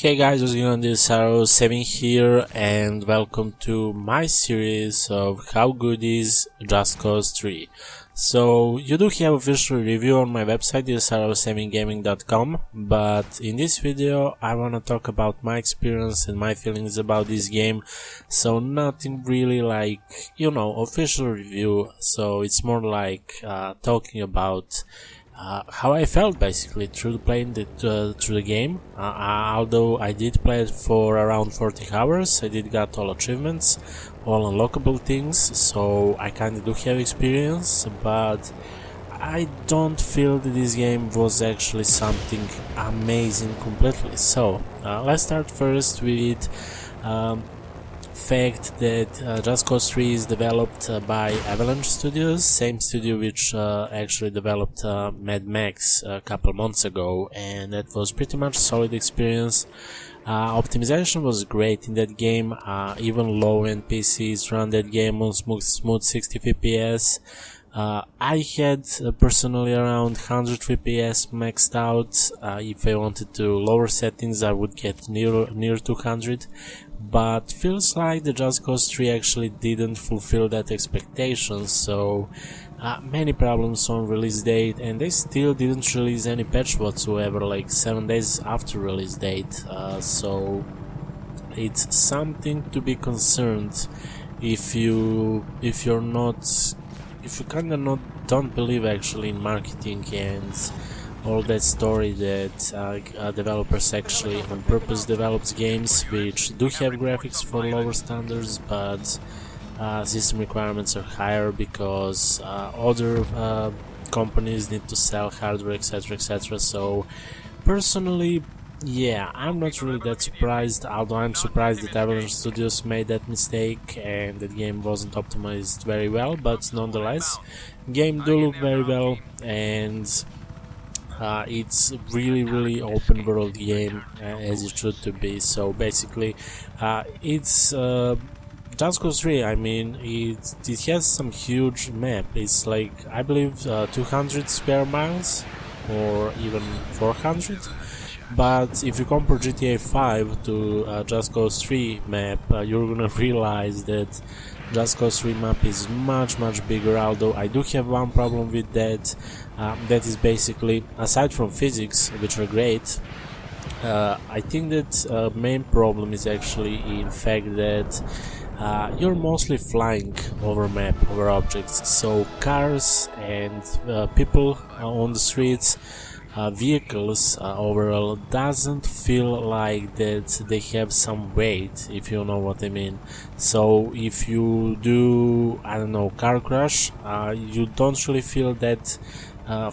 Hey guys, what's going on? This is 7 here and welcome to my series of how good is Just Cause 3. So you do have official review on my website, this is 7gaming.com, but in this video I wanna talk about my experience and my feelings about this game. So nothing really like, official review, so it's more like talking about how I felt basically through playing through the game. Although I did play it for around 40 hours, I did got all achievements, all unlockable things, so I kinda do have experience, but I don't feel that this game was actually something amazing completely. So let's start first with fact that Just Cause 3 is developed by Avalanche Studios, same studio which actually developed Mad Max a couple months ago, and that was pretty much a solid experience. Optimization was great in that game, even low-end PCs run that game on smooth 60 fps. I had personally around 100 fps maxed out. If I wanted to lower settings I would get near 200, but feels like the Just Cause 3 actually didn't fulfill that expectation, so many problems on release date, and they still didn't release any patch whatsoever, like 7 days after release date, so it's something to be concerned if you kinda don't believe actually in marketing and all that story that developers actually on purpose develops games which do have graphics for lower standards, but system requirements are higher because other companies need to sell hardware, etc. So personally, yeah, I'm not really that surprised, although I'm surprised that Avalanche Studios made that mistake and the game wasn't optimized very well, but nonetheless, game do look very well, and it's really open world game as it should to be. So basically it's Just Cause 3, I mean, it has some huge map. It's like, I believe 200 square miles or even 400. But if you compare GTA 5 to Just Cause 3 map, you're gonna realize that Just Cause 3 map is much bigger, although I do have one problem with that. That is basically, aside from physics, which are great, I think that main problem is actually in fact that you're mostly flying over map, over objects, so cars and people on the streets, vehicles overall doesn't feel like that they have some weight, if you know what I mean. So if you do, I don't know, car crash, you don't really feel that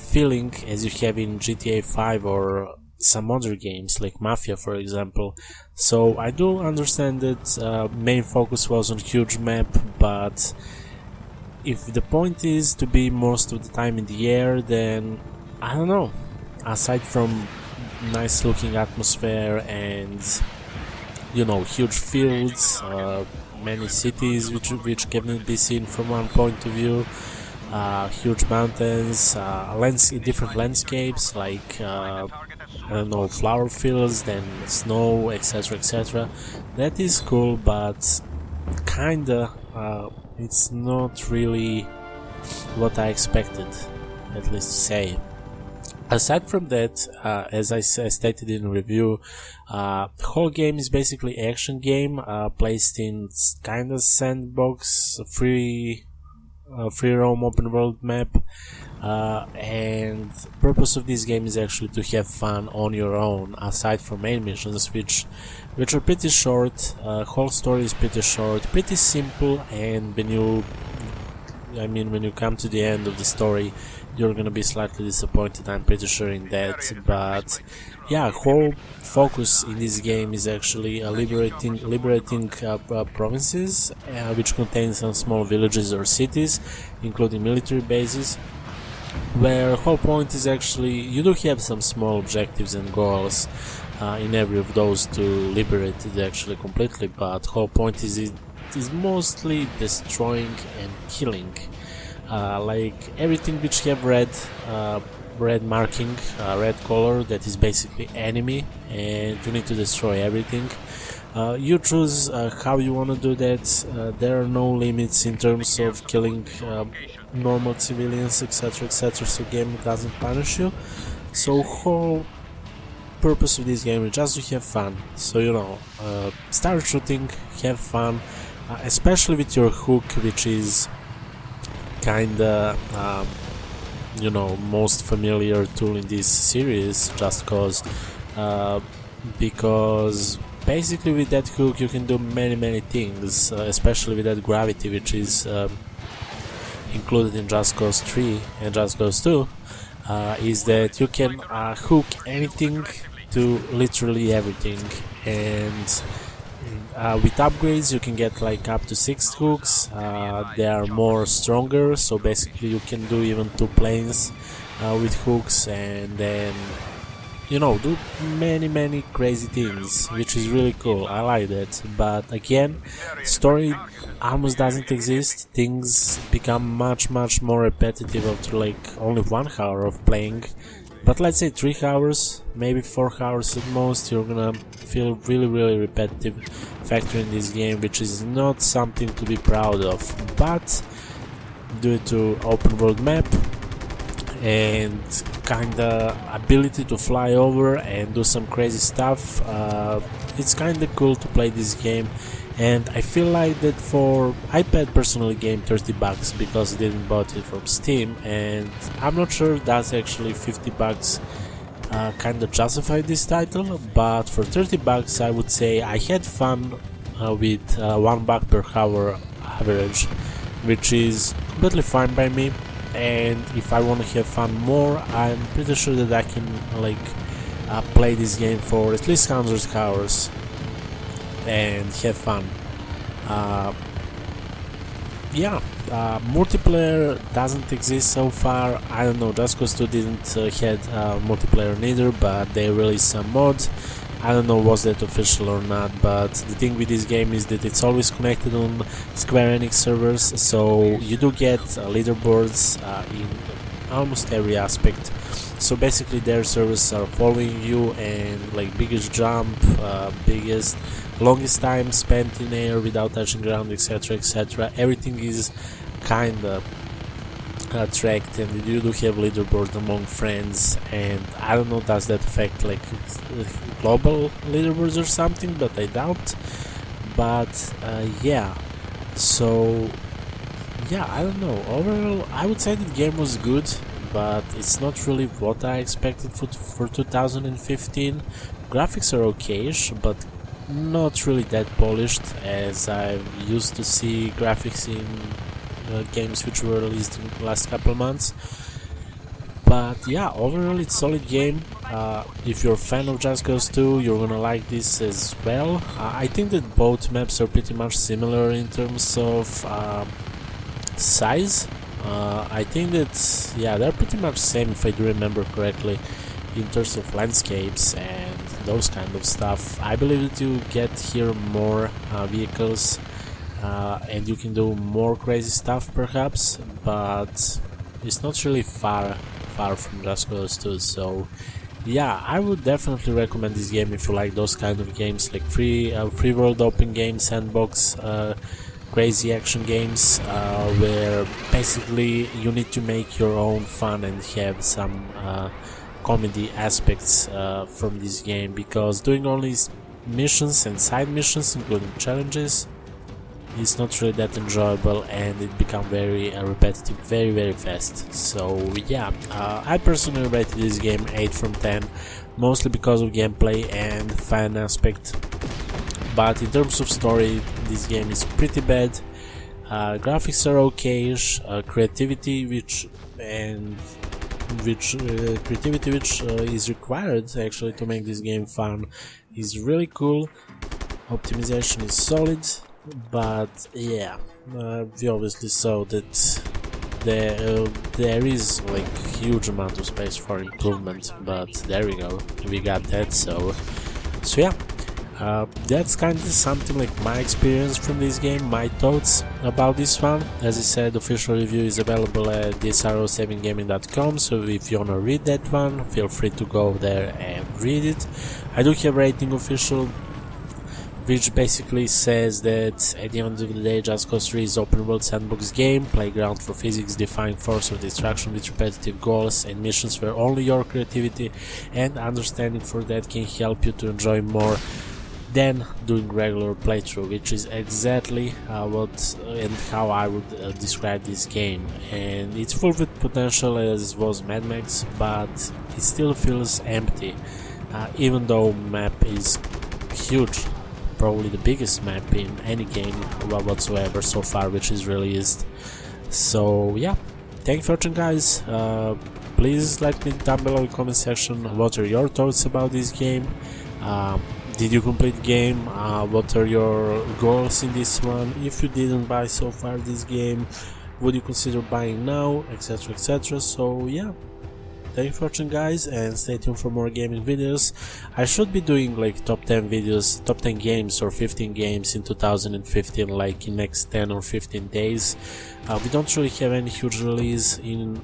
feeling as you have in GTA 5 or some other games like Mafia, for example. So I do understand that main focus was on huge map, but if the point is to be most of the time in the air, then I don't know. Aside from nice looking atmosphere and huge fields, many cities which can be seen from one point of view, huge mountains, different landscapes like I don't know, flower fields, then snow, etc. That is cool, but kinda it's not really what I expected, at least to say. Aside from that, as I stated in the review, the whole game is basically action game, placed in kind of sandbox, free roam open world map, and purpose of this game is actually to have fun on your own, aside from main missions, which are pretty short. Whole story is pretty short, pretty simple, and when you come to the end of the story, you're gonna be slightly disappointed, I'm pretty sure in that. But yeah, whole focus in this game is actually liberating provinces, which contain some small villages or cities, including military bases, where whole point is actually, you do have some small objectives and goals in every of those to liberate it actually completely, but whole point is mostly destroying and killing. Like everything which you have read, red marking, red color that is basically enemy, and you need to destroy everything. You choose how you want to do that. There are no limits in terms of killing normal civilians, etc, etc, so game doesn't punish you. So whole purpose of this game is just to have fun. So you know, start shooting, have fun, especially with your hook, which is kinda you know, most familiar tool in this series, just because basically with that hook you can do many things, especially with that gravity, which is included in Just Cause 3 and Just Cause 2, is that you can hook anything to literally everything, and with upgrades you can get like up to 6 hooks. They are more stronger, so basically you can do even 2 planes with hooks, and then you know, do many crazy things, which is really cool. I like that. But again, story almost doesn't exist. Things become much more repetitive after like only 1 hour of playing. But let's say 3 hours, maybe 4 hours at most, you're gonna feel really repetitive factor in this game, which is not something to be proud of. But due to open world map and kinda ability to fly over and do some crazy stuff, it's kinda cool to play this game. And I feel like that for iPad personally game $30 because I didn't bought it from Steam, and I'm not sure that's actually $50 kinda justify this title, but for $30 I would say I had fun with $1 per hour average, which is completely fine by me. And if I want to have fun more, I'm pretty sure that I can like play this game for at least 100 hours and have fun. Yeah, multiplayer doesn't exist so far. I don't know, Just Cause 2 didn't had multiplayer neither, but they released some mods. I don't know was that official or not, but the thing with this game is that it's always connected on Square Enix servers, so you do get leaderboards in almost every aspect. So basically their servers are following you, and like biggest jump, biggest longest time spent in air without touching ground, etc, etc, everything is kinda tracked, and you do have leaderboards among friends. And I don't know, does that affect like global leaderboards or something, but I doubt. But yeah, so yeah, I don't know, overall I would say the game was good, but it's not really what I expected for 2015. Graphics are okayish, but not really that polished as I used to see graphics in games which were released in the last couple of months. But yeah, overall it's a solid game. If you're a fan of Just Cause 2, you're gonna like this as well. I think that both maps are pretty much similar in terms of size. I think that, yeah, they're pretty much same if I do remember correctly in terms of landscapes and those kind of stuff. I believe that you get here more vehicles and you can do more crazy stuff perhaps, but it's not really far from Just Cause 2. So yeah, I would definitely recommend this game if you like those kind of games, like free world open games, sandbox, crazy action games, where basically you need to make your own fun and have some comedy aspects from this game, because doing only missions and side missions including challenges is not really that enjoyable, and it becomes very repetitive very fast. So yeah, I personally rated this game 8 from 10, mostly because of gameplay and fan aspect. But in terms of story, this game is pretty bad. Graphics are okayish, creativity which is required actually to make this game fun is really cool. Optimization is solid, but yeah, we obviously saw that there is like huge amount of space for improvement, but there we go, we got that. So yeah, That's kind of something like my experience from this game, my thoughts about this one. As I said, official review is available at dsro7gaming.com, so if you wanna read that one, feel free to go there and read it. I do have rating official, which basically says that at the end of the day, Just Cause 3 is open world sandbox game, playground for physics defying force of destruction with repetitive goals and missions where only your creativity and understanding for that can help you to enjoy more than doing regular playthrough, which is exactly what and how I would describe this game. And it's full with potential as was Mad Max, but it still feels empty, even though map is huge. Probably the biggest map in any game whatsoever so far which is released. So yeah, thank you for watching, guys. Please let me down below in the comment section what are your thoughts about this game. Did you complete the game? What are your goals in this one? If you didn't buy so far this game, would you consider buying now, etc, etc. So yeah, thank you for watching, guys, and stay tuned for more gaming videos. I should be doing like top 10 videos, top 10 games or 15 games in 2015, like in next 10 or 15 days. We don't really have any huge release in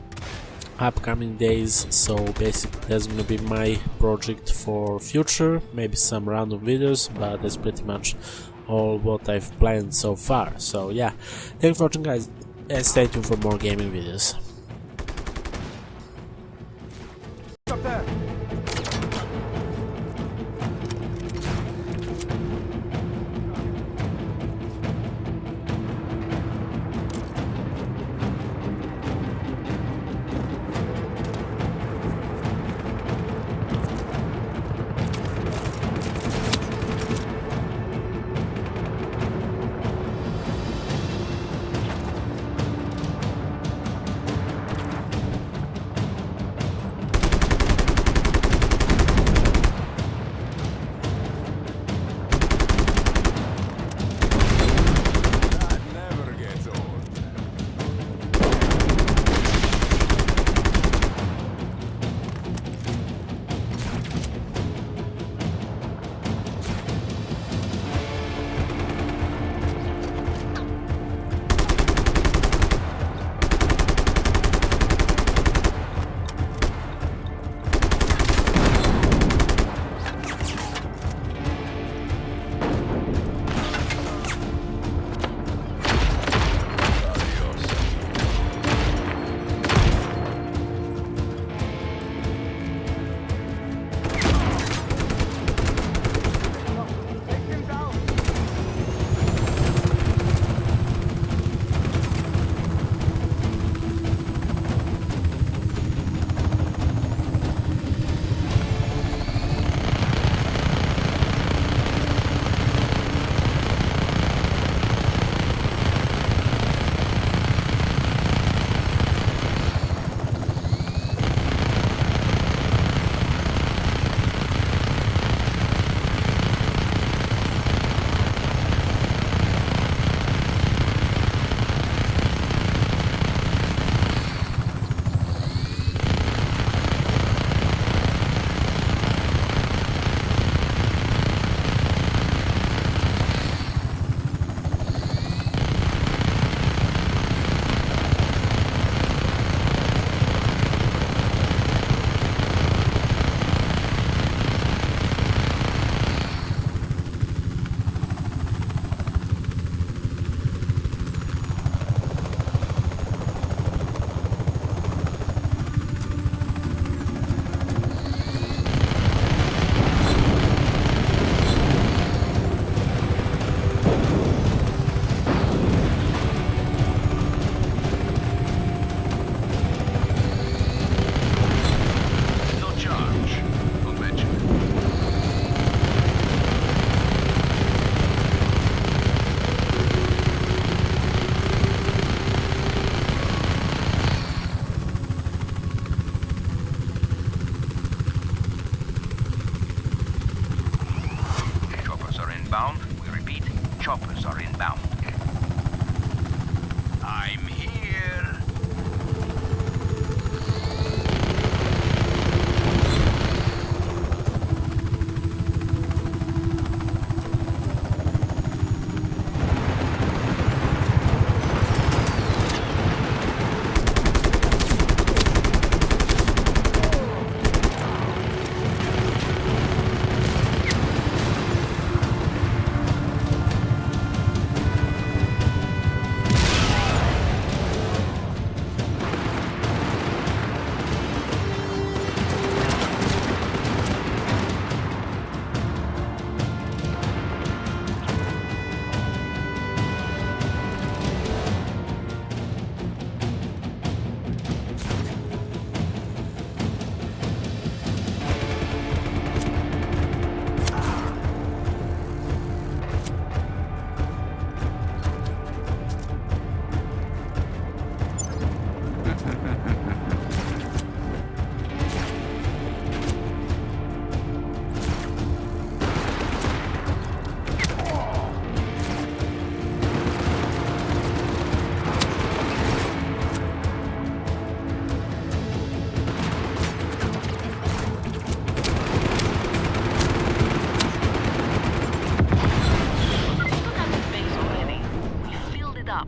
upcoming days, so basically that's gonna be my project for future, maybe some random videos, but that's pretty much all what I've planned so far. So yeah, thank you for watching, guys, and stay tuned for more gaming videos. Up there.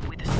up with